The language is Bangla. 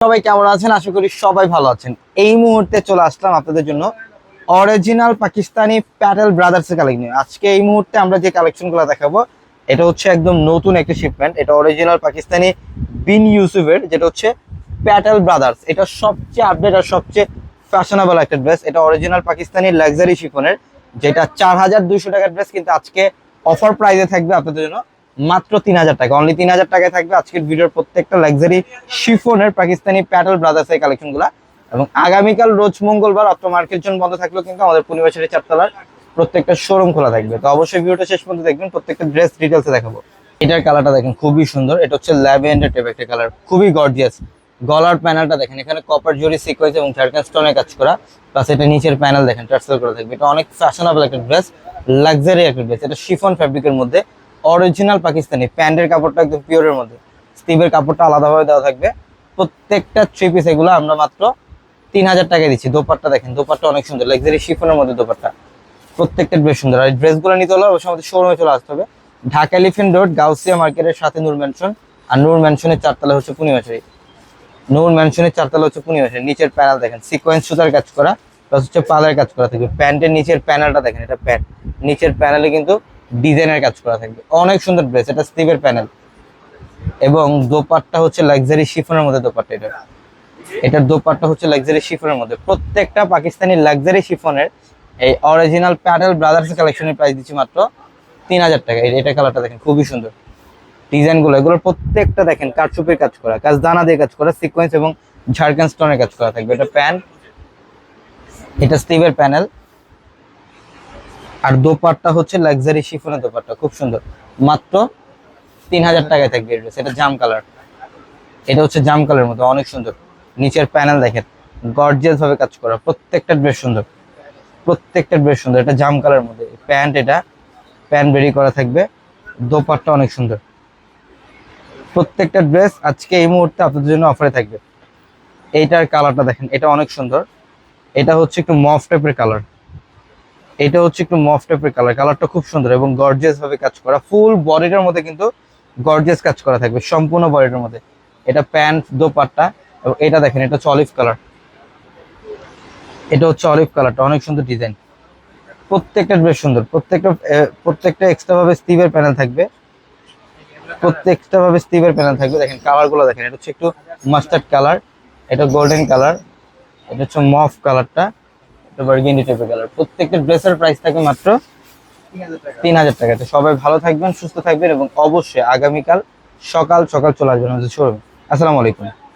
সবাই কেমন আছেন? আশা করি সবাই ভালো আছেন। এই মুহূর্তে চলে আসলাম আপনাদের জন্য অরিজিনাল পাকিস্তানি প্যাটেল ব্রাদার্স এর কালেকশন। আজকে এই মুহূর্তে আমরা যে কালেকশনগুলো দেখাবো এটা হচ্ছে একদম নতুন একটা শিপমেন্ট। এটা অরিজিনাল পাকিস্তানি বিন ইউসুফের, যেটা হচ্ছে প্যাটেল ব্রাদার্স। এটা সবচেয়ে আপডেট আর সবচেয়ে ফ্যাশনেবল একটা ড্রেস। এটা অরিজিনাল পাকিস্তানি লাক্সারি শিফনের, যেটা 4200 টাকার ড্রেস, কিন্তু আজকে অফার প্রাইসে থাকবে আপনাদের জন্য মাত্র 3000 টাকা। অনলি 3000 টাকায় থাকবে আজকের ভিডিওর প্রত্যেকটা লাক্সারি শিফনের পাকিস্তানি প্যাটেল ব্রাদার্স এর কালেকশনগুলো। এবং আগামীকাল রোজ মঙ্গলবার অত্র মার্কেট জোন বন্ধ থাকলেও কিন্তু আমাদের পূর্ণিমাশারি চারতলার প্রত্যেকটা শোরুম খোলা থাকবে। তো অবশ্যই ভিডিওটা শেষ পর্যন্ত দেখবেন, প্রত্যেকটা ড্রেস ডিটেলসে দেখাবো। এটার কালারটা দেখেন খুবই সুন্দর। এটা হচ্ছে ল্যাভেন্ডার টাইপ একটা কালার, খুবই গর্জিয়াস। গলার প্যানেলটা দেখেন, এখানে কপার জরি সিকোয়েন্স এবং ঝাড়খান্ড স্টোনের কাজ করা, প্লাস এটা নিচের প্যানেল দেখেন টার্সেল করা থাকবে। এটা অনেক ফ্যাশনেবল একটা ড্রেস, লাক্সারি একটা ড্রেস। এটা শিফন ফ্যাব্রিকের মধ্যে অরিজিনাল পাকিস্তানি। প্যান্টের কাপড়টা একদম পিওরের মধ্যে, স্টিভের কাপড়টা আলাদাভাবে দেওয়া থাকবে। প্রত্যেকটা থ্রি পিস এগুলো আমরা মাত্র 3000 টাকায় দিচ্ছি। দোপাট্টা দেখেন, দোপাট্টা অনেক সুন্দর, লাক্সারি শিফনের মধ্যে দোপাট্টা। প্রত্যেকটা ড্রেস সুন্দর। আর এই ড্রেসগুলো নিতে হলে অবশ্যই আমাদের শোরুমে চলে আসতে হবে। ঢাকা এলিফ্যান্ট রোড, গাউসিয়া মার্কেটের সাথে নূর ম্যানশন। আর নূর ম্যানশনের চারতলা হচ্ছে পূর্ণিমাশারি। নূর ম্যানশনের চারতলা হচ্ছে পূর্ণিমাশারি। নিচের প্যানেল দেখেন সিকোয়েন্স সুতার কাজ করা, প্লাস হচ্ছে পালের কাজ করা থাকবে। প্যান্টের নিচের প্যানেলটা দেখেন, এটা প্যান্ট, নিচের প্যানেলে কিন্তু ডিজাইনের কাজ করা থাকবে। অনেক সুন্দর ড্রেস। এটা স্লিভের প্যানেল এবং দোপাট্টা হচ্ছে লাক্সারি শিফনের মধ্যে দোপাট্টা। এটার দোপাট্টা হচ্ছে লাক্সারি শিফনের মধ্যে। প্রত্যেকটা পাকিস্তানি লাক্সারি শিফনের এই অরিজিনাল প্যাটেল ব্রাদার্স কালেকশনের প্রাইস দিচ্ছি মাত্র 3000 টাকা। এটা কালারটা দেখেন খুবই সুন্দর। ডিজাইনগুলো এগুলোর প্রত্যেকটা দেখেন কারচুপির কাজ করা, কাজ দানা দিয়ে কাজ করা, সিকোয়েন্স এবং ঝাড়খান্ড স্টোনের কাজ করা থাকবে। এটা প্যান্ট, এটা স্লিভের প্যানেল। আর দোপাট্টা হচ্ছে লাক্সারি শিফনের দোপাট্টা, খুব সুন্দর। মাত্র 3000 টাকায় থাকবে এই ড্রেস। এটা জাম কালার, এটা হচ্ছে জাম কালারের মধ্যে অনেক সুন্দর। নিচের প্যানেল দেখেন গর্জিয়াস ভাবে কাজ করা। প্রত্যেকটা ড্রেস সুন্দর, প্রত্যেকটা ড্রেস সুন্দর। এটা জাম কালারের মধ্যে প্যান্ট, এটা প্যান্ট বেরি করা থাকবে। দোপাট্টা অনেক সুন্দর। প্রত্যেকটা ড্রেস আজকে এই মুহূর্তে আপনাদের জন্য অফারে থাকবে। এইটার কালারটা দেখেন, এটা অনেক সুন্দর। এটা হচ্ছে একটু মফ টাইপের কালার, এটা হচ্ছে একটু মফ টাইপের কালার। কালারটা খুব সুন্দর এবং গর্জিয়াস ভাবে কাজ করা। ফুল বডিটার মধ্যে কিন্তু গর্জিয়াস কাজ করা থাকবে, সম্পূর্ণ বডিটার মধ্যে। এটা প্যান্ট, দোপাট্টা। এবং এটা দেখেন, এটা হচ্ছে অলিভ কালার, এটা হচ্ছে অলিভ কালারটা অনেক সুন্দর ডিজাইন। প্রত্যেকটা ড্রেস সুন্দর। প্রত্যেকটা এক্সট্রা ভাবে স্টিভের প্যানেল থাকবে, প্রত্যেকটা ভাবে স্টিভের প্যানেল থাকবে। দেখেন কালারগুলো দেখেন, এটা হচ্ছে একটু মাস্টার্ড কালার, এটা গোল্ডেন কালার, এটা হচ্ছে মফ কালারটা, এটা বার্গেন্ডি টাইপের কালার। প্রত্যেকটা ড্রেসের প্রাইস থাকে মাত্র 3000 টাকা। তো সবাই ভালো থাকবেন, সুস্থ থাকবেন এবং অবশ্যই আগামীকাল সকাল সকাল চলে আসবেন আমাদের শোরুমে। আসসালামু আলাইকুম।